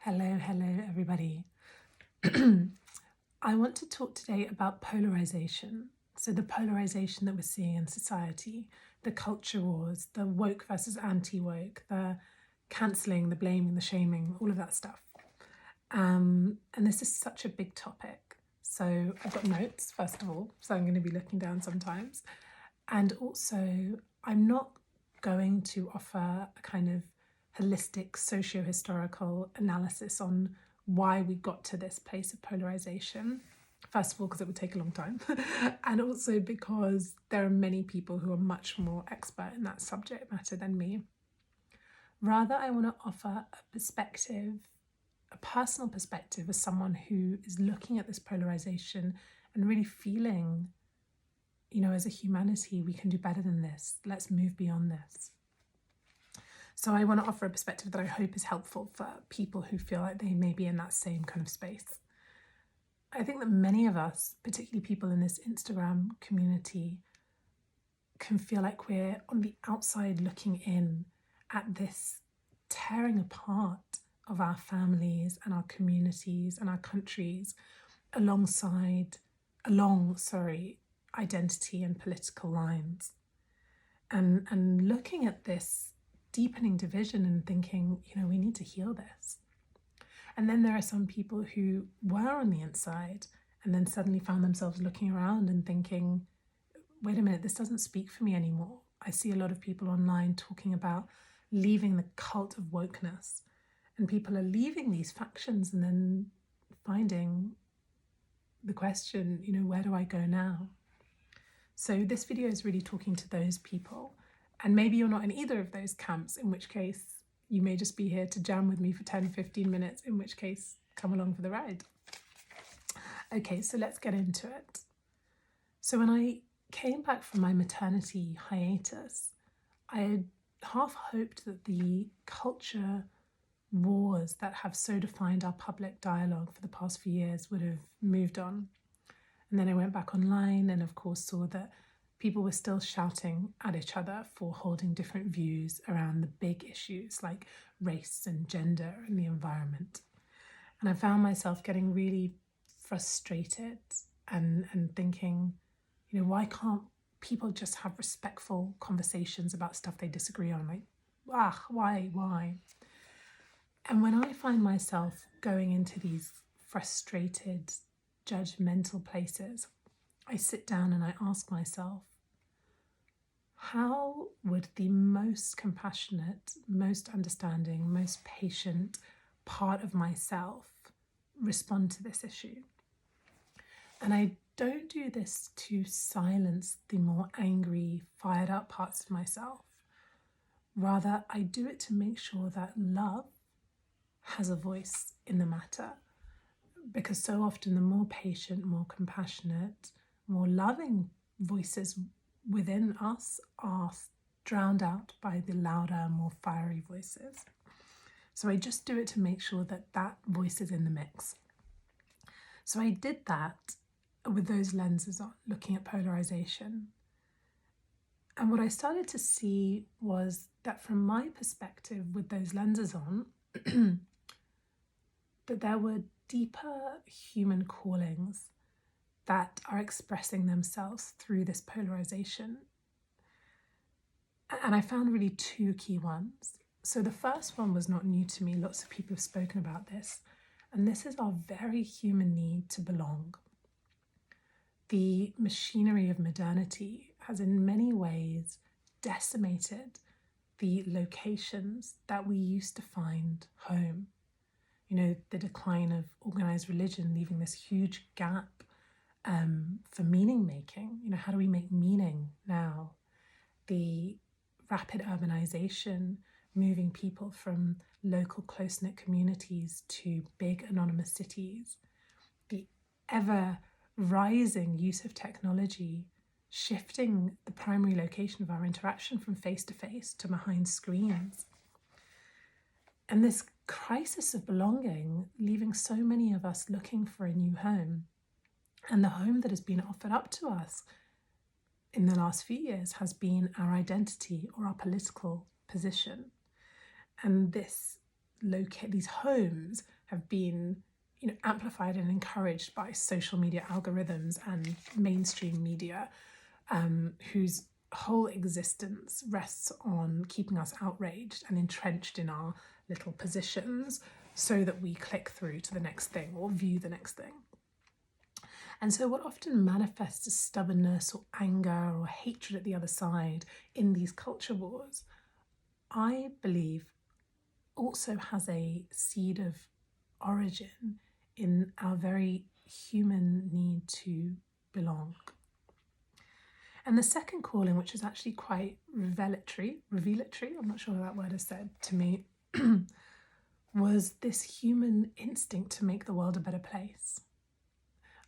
Hello, everybody. I want to talk today about polarisation. So, the polarisation that we're seeing in society, the culture wars, the woke versus anti woke, the cancelling, the blaming, the shaming, all of that stuff. And this is such a big topic. So, I've got notes, first of all, so I'm going to be looking down sometimes. And also, I'm not going to offer a kind of holistic socio-historical analysis on why we got to this place of polarisation. First of all, because it would take a long time, and also because there are many people who are much more expert in that subject matter than me. Rather, I want to offer a perspective, a personal perspective as someone who is looking at this polarisation and really feeling, as a humanity, we can do better than this. Let's move beyond this. So I want to offer a perspective that I hope is helpful for people who feel like they may be in that same kind of space. I think that many of us, particularly people in this Instagram community, can feel like we're on the outside looking in at this tearing apart of our families and our communities and our countries along identity and political lines. And looking at this deepening division and thinking, we need to heal this. And then there are some people who were on the inside and then suddenly found themselves looking around and thinking, wait a minute, this doesn't speak for me anymore. I see a lot of people online talking about leaving the cult of wokeness, and people are leaving these factions and then finding the question, where do I go now? So this video is really talking to those people. And maybe you're not in either of those camps, in which case you may just be here to jam with me for 10, 15 minutes, in which case come along for the ride. Okay, so let's get into it. So when I came back from my maternity hiatus, I had half hoped that the culture wars that have so defined our public dialogue for the past few years would have moved on. And then I went back online and of course saw that people were still shouting at each other for holding different views around the big issues like race and gender and the environment. And I found myself getting really frustrated and thinking, why can't people just have respectful conversations about stuff they disagree on? Like, why? And when I find myself going into these frustrated, judgmental places, I sit down and I ask myself, how would the most compassionate, most understanding, most patient part of myself respond to this issue? And I don't do this to silence the more angry, fired up parts of myself. Rather, I do it to make sure that love has a voice in the matter. Because so often the more patient, more compassionate, more loving voices within us are drowned out by the louder, more fiery voices. So I just do it to make sure that that voice is in the mix. So I did that with those lenses on, looking at polarisation. And what I started to see was that from my perspective with those lenses on, that there were deeper human callings that are expressing themselves through this polarisation. And I found really two key ones. So the first one was not new to me. Lots of people have spoken about this. And this is our very human need to belong. The machinery of modernity has in many ways decimated the locations that we used to find home. The decline of organised religion, leaving this huge gap for meaning making. How do we make meaning now? The rapid urbanization, moving people from local close-knit communities to big anonymous cities. The ever rising use of technology, shifting the primary location of our interaction from face-to-face to behind screens. And this crisis of belonging, leaving so many of us looking for a new home. And the home that has been offered up to us in the last few years has been our identity or our political position. And this these homes have been, amplified and encouraged by social media algorithms and mainstream media, whose whole existence rests on keeping us outraged and entrenched in our little positions so that we click through to the next thing or view the next thing. And so what often manifests as stubbornness or anger or hatred at the other side in these culture wars, I believe also has a seed of origin in our very human need to belong. And the second calling, which is actually quite revelatory, I'm not sure what that word is said to me, was this human instinct to make the world a better place.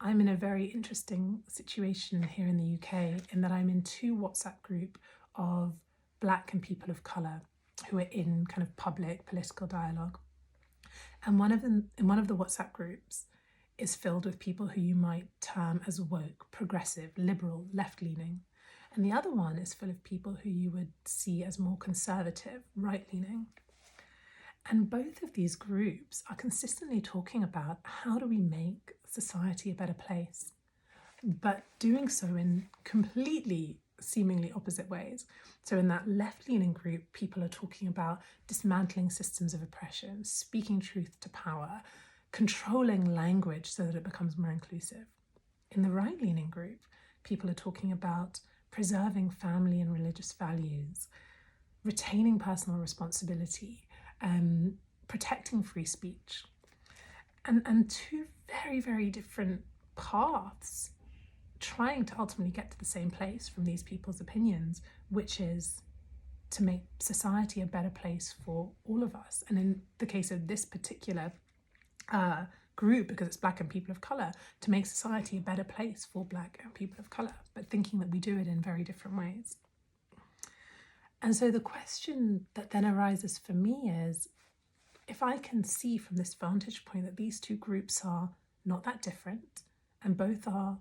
I'm in a very interesting situation here in the UK in that I'm in 2 WhatsApp groups of Black and people of colour who are in kind of public political dialogue. And one of the WhatsApp groups is filled with people who you might term as woke, progressive, liberal, left-leaning. And the other one is full of people who you would see as more conservative, right-leaning. And both of these groups are consistently talking about how do we make society a better place, but doing so in completely seemingly opposite ways. So in that left-leaning group, people are talking about dismantling systems of oppression, speaking truth to power, controlling language so that it becomes more inclusive. In the right-leaning group, people are talking about preserving family and religious values, retaining personal responsibility, protecting free speech. And 2 very, very different paths trying to ultimately get to the same place from these people's opinions, which is to make society a better place for all of us. And in the case of this particular group, because it's Black and people of colour, to make society a better place for Black and people of colour, but thinking that we do it in very different ways. And so the question that then arises for me is, if I can see from this vantage point that these 2 groups are not that different and both are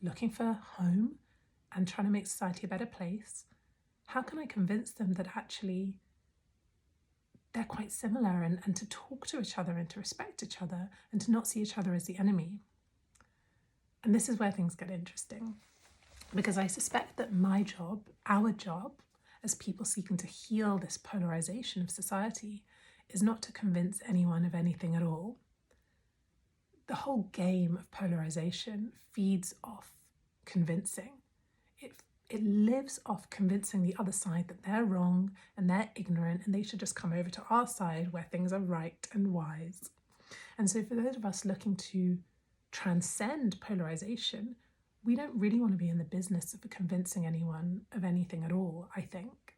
looking for home and trying to make society a better place, how can I convince them that actually they're quite similar and to talk to each other and to respect each other and to not see each other as the enemy? And this is where things get interesting, because I suspect that my job, our job, as people seeking to heal this polarisation of society, is not to convince anyone of anything at all. The whole game of polarisation feeds off convincing. It lives off convincing the other side that they're wrong and they're ignorant and they should just come over to our side where things are right and wise. And so for those of us looking to transcend polarisation, we don't really want to be in the business of convincing anyone of anything at all, I think.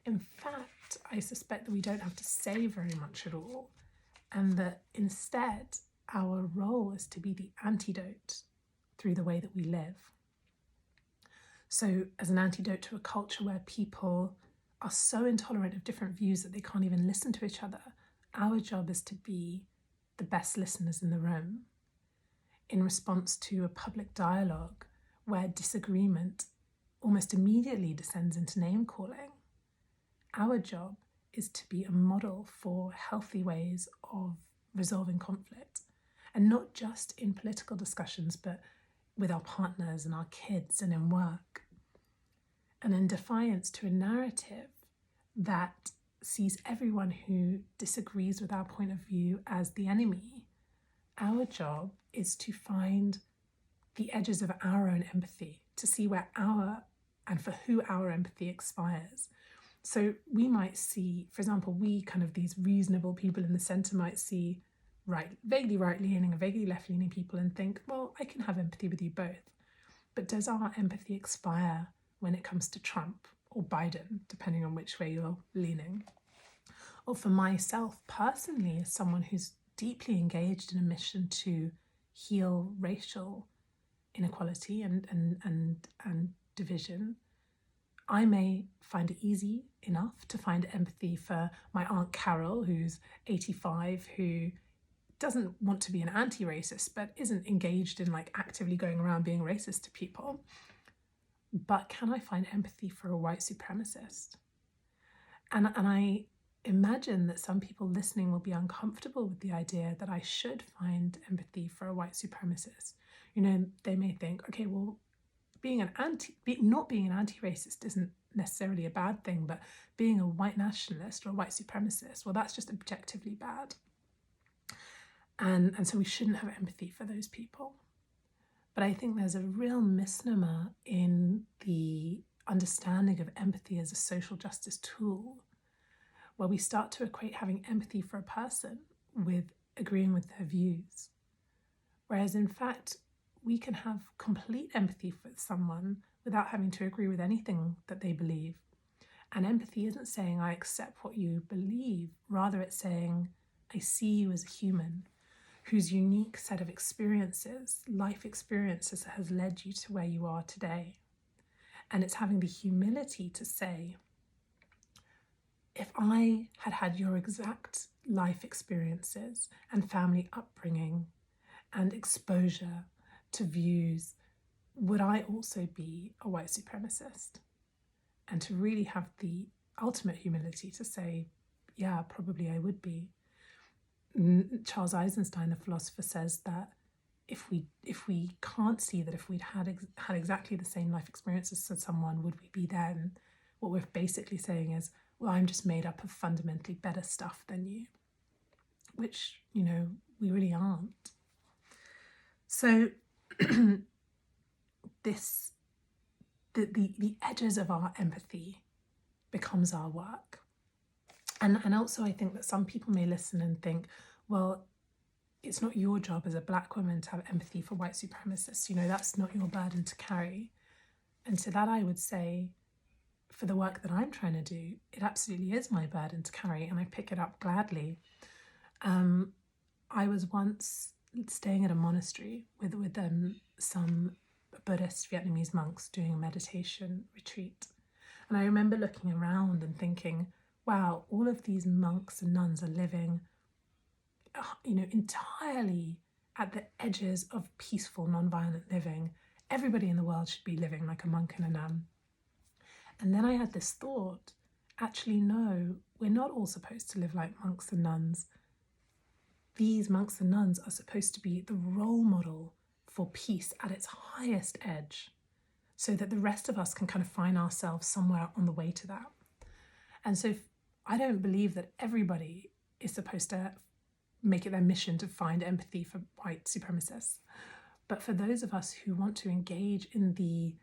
In fact, I suspect that we don't have to say very much at all, and that instead our role is to be the antidote through the way that we live. So as an antidote to a culture where people are so intolerant of different views that they can't even listen to each other, our job is to be the best listeners in the room. In response to a public dialogue where disagreement almost immediately descends into name-calling, our job is to be a model for healthy ways of resolving conflict, and not just in political discussions, but with our partners and our kids and in work. And in defiance to a narrative that sees everyone who disagrees with our point of view as the enemy, our job is to find the edges of our own empathy, to see where and for who our empathy expires. So we might see, for example, these reasonable people in the centre might see vaguely right-leaning and vaguely left-leaning people and think, well, I can have empathy with you both. But does our empathy expire when it comes to Trump or Biden, depending on which way you're leaning? Or for myself personally, as someone who's deeply engaged in a mission to heal racial inequality and division, I may find it easy enough to find empathy for my Aunt Carol, who's 85, who doesn't want to be an anti-racist, but isn't engaged in actively going around being racist to people. But can I find empathy for a white supremacist? And I imagine that some people listening will be uncomfortable with the idea that I should find empathy for a white supremacist. They may think, okay, well, not being an anti-racist isn't necessarily a bad thing, but being a white nationalist or a white supremacist, well, that's just objectively bad. And so we shouldn't have empathy for those people. But I think there's a real misnomer in the understanding of empathy as a social justice tool, where we start to equate having empathy for a person with agreeing with their views. Whereas in fact, we can have complete empathy for someone without having to agree with anything that they believe. And empathy isn't saying I accept what you believe, rather it's saying I see you as a human whose unique set of experiences, life experiences, has led you to where you are today. And it's having the humility to say, if I had had your exact life experiences and family upbringing and exposure to views, would I also be a white supremacist? And to really have the ultimate humility to say, yeah, probably I would be. Charles Eisenstein, the philosopher, says that if we can't see that if we'd had exactly the same life experiences as someone, would we be then? What we're basically saying is, well, I'm just made up of fundamentally better stuff than you, which, we really aren't. So the edges of our empathy becomes our work. And also I think that some people may listen and think, well, it's not your job as a black woman to have empathy for white supremacists. That's not your burden to carry. And to that I would say, for the work that I'm trying to do, it absolutely is my burden to carry, and I pick it up gladly. I was once staying at a monastery with some Buddhist Vietnamese monks doing a meditation retreat. And I remember looking around and thinking, wow, all of these monks and nuns are living, entirely at the edges of peaceful, non-violent living. Everybody in the world should be living like a monk and a nun. And then I had this thought, actually, no, we're not all supposed to live like monks and nuns. These monks and nuns are supposed to be the role model for peace at its highest edge, so that the rest of us can kind of find ourselves somewhere on the way to that. And so I don't believe that everybody is supposed to make it their mission to find empathy for white supremacists. But for those of us who want to engage in the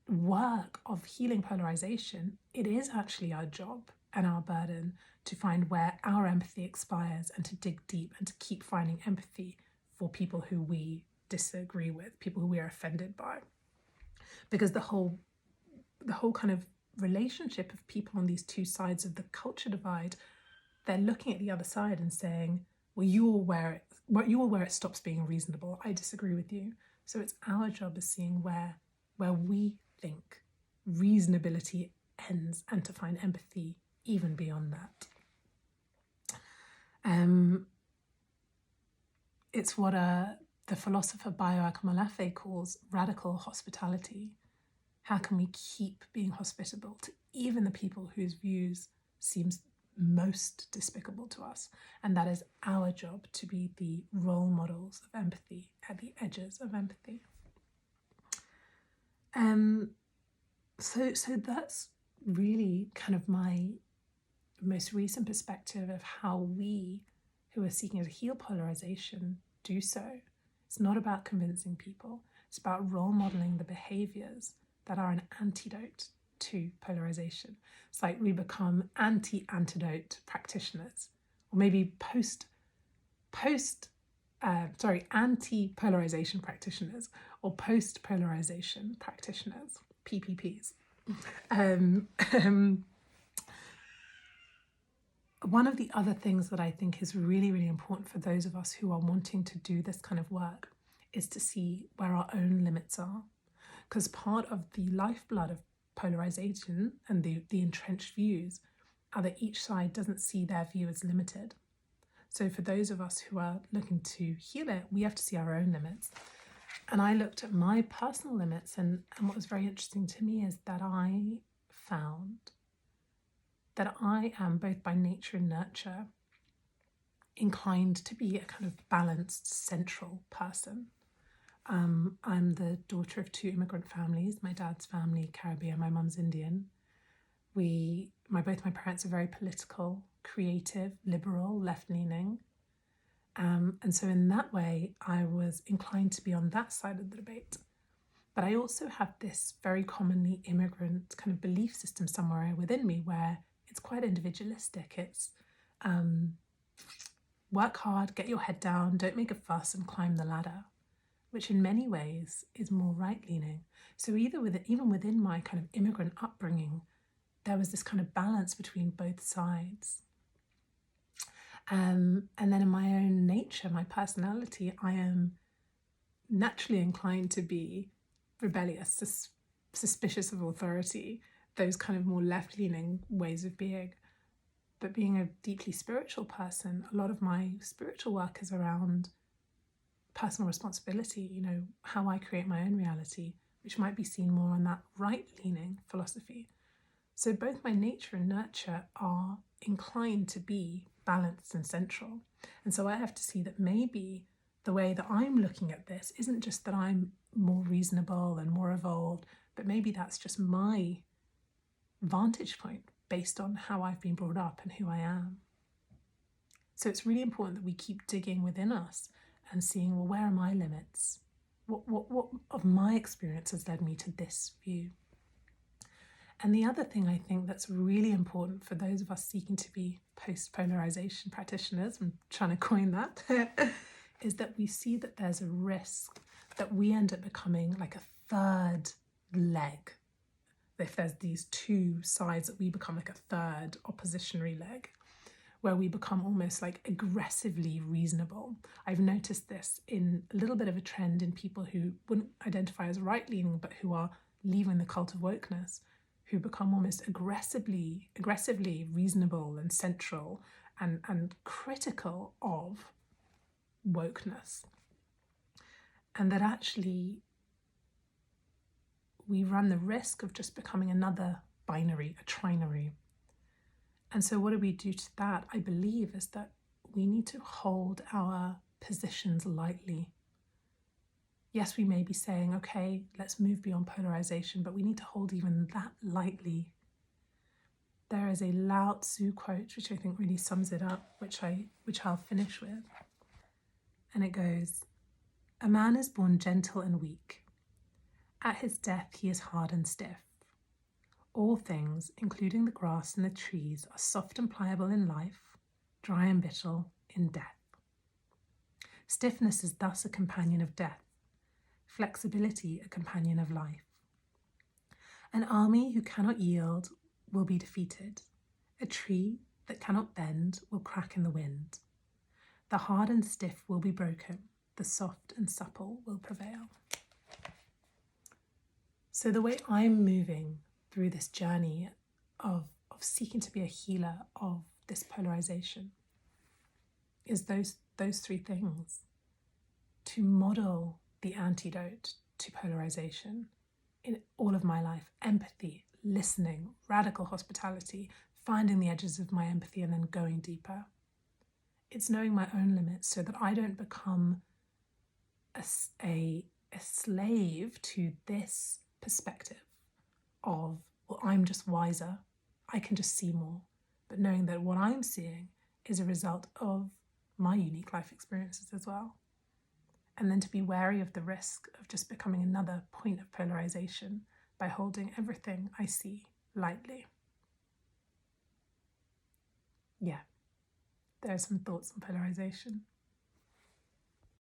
work of healing polarization, it is actually our job and our burden to find where our empathy expires and to dig deep and to keep finding empathy for people who we disagree with, people who we are offended by. Because the whole kind of relationship of people on these two sides of the culture divide, they're looking at the other side and saying, well, you're where it stops being reasonable. I disagree with you. So it's our job as seeing where we think reasonability ends and to find empathy even beyond that. It's what the philosopher Bayo Akomolafe calls radical hospitality. How can we keep being hospitable to even the people whose views seems most despicable to us? And that is our job, to be the role models of empathy at the edges of empathy. So that's really kind of my most recent perspective of how we, who are seeking to heal polarization, do so. It's not about convincing people. It's about role modeling the behaviors that are an antidote to polarization. It's like we become anti-antidote practitioners, or maybe anti-polarization practitioners, or post-polarization practitioners, PPPs. One of the other things that I think is really, really important for those of us who are wanting to do this kind of work is to see where our own limits are. Because part of the lifeblood of polarization and the entrenched views are that each side doesn't see their view as limited. So for those of us who are looking to heal it, we have to see our own limits. And I looked at my personal limits, and what was very interesting to me is that I found that I am, both by nature and nurture, inclined to be a kind of balanced, central person. I'm the daughter of 2 immigrant families. My dad's family, Caribbean, my mum's Indian. Both my parents are very political, creative, liberal, left-leaning. And so in that way, I was inclined to be on that side of the debate. But I also have this very commonly immigrant kind of belief system somewhere within me where it's quite individualistic. It's work hard, get your head down, don't make a fuss and climb the ladder, which in many ways is more right-leaning. So even within my kind of immigrant upbringing, there was this kind of balance between both sides. And then in my own nature, my personality, I am naturally inclined to be rebellious, suspicious of authority, those kind of more left-leaning ways of being. But being a deeply spiritual person, a lot of my spiritual work is around personal responsibility, how I create my own reality, which might be seen more on that right-leaning philosophy. So both my nature and nurture are inclined to be balanced and central. And so I have to see that maybe the way that I'm looking at this isn't just that I'm more reasonable and more evolved, but maybe that's just my vantage point based on how I've been brought up and who I am. So it's really important that we keep digging within us and seeing, well, where are my limits? What of my experience has led me to this view? And the other thing I think that's really important for those of us seeking to be post-polarization practitioners, I'm trying to coin that, is that we see that there's a risk that we end up becoming like a third leg. If there's these 2 sides, that we become like a third oppositionary leg, where we become almost like aggressively reasonable. I've noticed this in a little bit of a trend in people who wouldn't identify as right-leaning, but who are leaving the cult of wokeness, who become almost aggressively reasonable and central and critical of wokeness. And that actually we run the risk of just becoming another binary, a trinary. And so what do we do to that? I believe is that we need to hold our positions lightly. Yes, we may be saying, okay, let's move beyond polarization, but we need to hold even that lightly. There is a Lao Tzu quote, which I think really sums it up, which I'll finish with. And it goes, "A man is born gentle and weak. At his death, he is hard and stiff. All things, including the grass and the trees, are soft and pliable in life, dry and brittle in death. Stiffness is thus a companion of death, flexibility a companion of life. An army who cannot yield will be defeated. A tree that cannot bend will crack in the wind. The hard and stiff will be broken. The soft and supple will prevail." So the way I'm moving through this journey of seeking to be a healer of this polarization is those 3 things. To model the antidote to polarization in all of my life: empathy, listening, radical hospitality, finding the edges of my empathy and then going deeper. It's knowing my own limits so that I don't become a slave to this perspective of, well, I'm just wiser, I can just see more, but knowing that what I'm seeing is a result of my unique life experiences as well. And then to be wary of the risk of just becoming another point of polarization by holding everything I see lightly. Yeah, there are some thoughts on polarization.